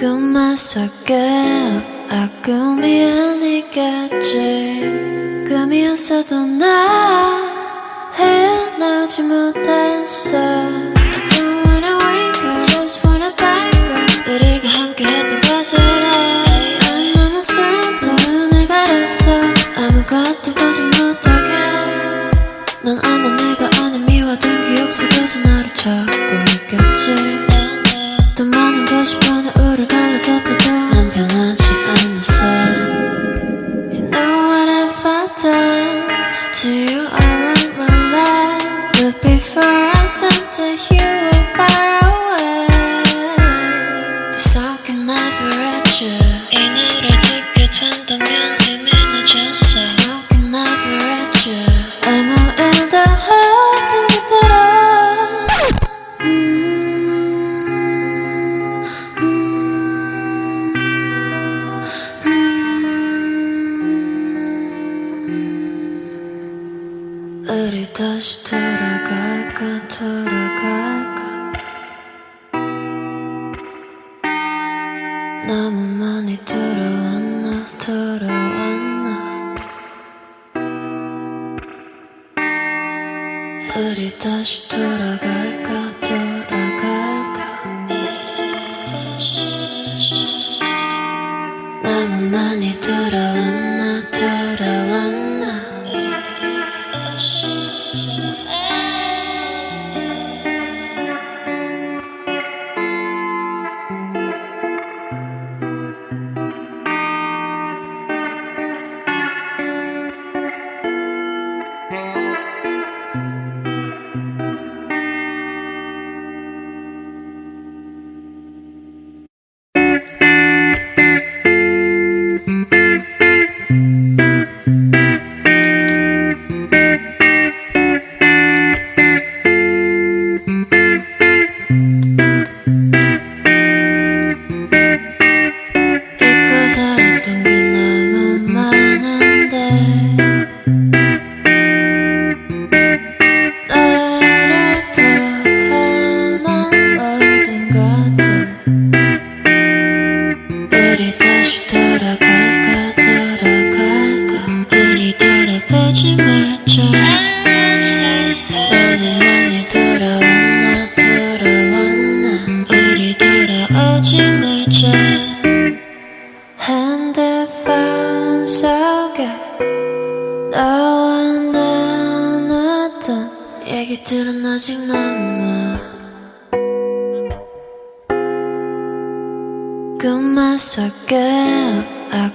꿈만 속에 꿈이 아니겠지. 꿈이었어도 나 헤어나오지 못했어. I don't wanna wake up, just wanna back up. 우리가 함께했던 것을 해. 난 너무 슬퍼 눈을 가렸어. 아무것도 보지 못하게. 넌 아마 내가 아는 미워둔 기억 속에서 나를 찾고 있겠지. 더 많은 것이 변해 우릴 갈라졌다고 난 변하지 않았어. You know what have I done to you all of my life. But before I said that you were far away. This song can never reach you. 이 노래를 듣게 된다면 이미 늦었어. This song can never reach you. 아무 일도 없던 그대로. 우리 다시 돌아갈까 돌아갈까. 너무 많이 돌아왔나 돌아왔나. 우리 다시 돌아갈까 돌아갈까. 너무 많이 돌아왔나 돌아왔나. 핸드폰 속에 너와 나눴던 얘기들은 아직 남아. 꿈만 속에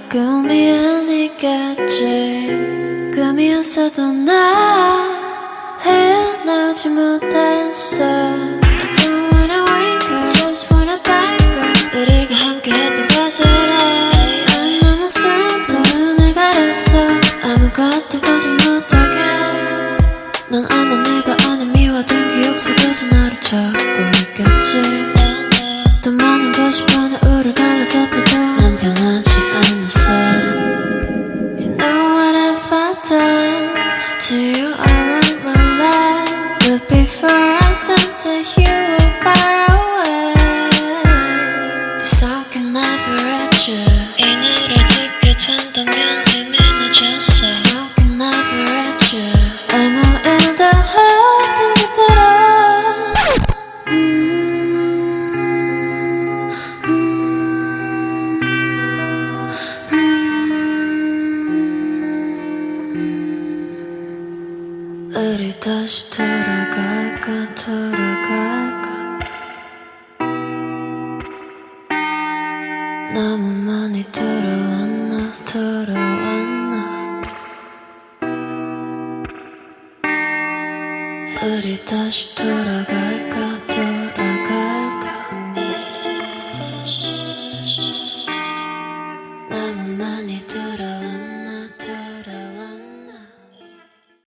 꿈이 아니겠지. 꿈이었어도 나 헤어나오지 못했어. I don't wanna wake up, just wanna back up. 우리가 함께했던 것을 해. 난 너무 슬퍼 눈을 가렸어. 아무것도 보지 못하게. 넌 아마 내가 아는 미워둔 기억 속에서 나를 찾고 있겠지. 더 많은 것이 변해 우릴 갈라졌다고 난 변하지 않았어. You know what have I done to you all of my life. But before I said that you were far away. This song can never reach you. 이 노래를 듣게 된다면 이미 늦었어. This song can never reach you. 아무 일도 없던 그대로. 우리 다시 돌아갈까 돌아갈까. 너무 많이 돌아왔나 돌아왔나. 우리 다시 돌아갈까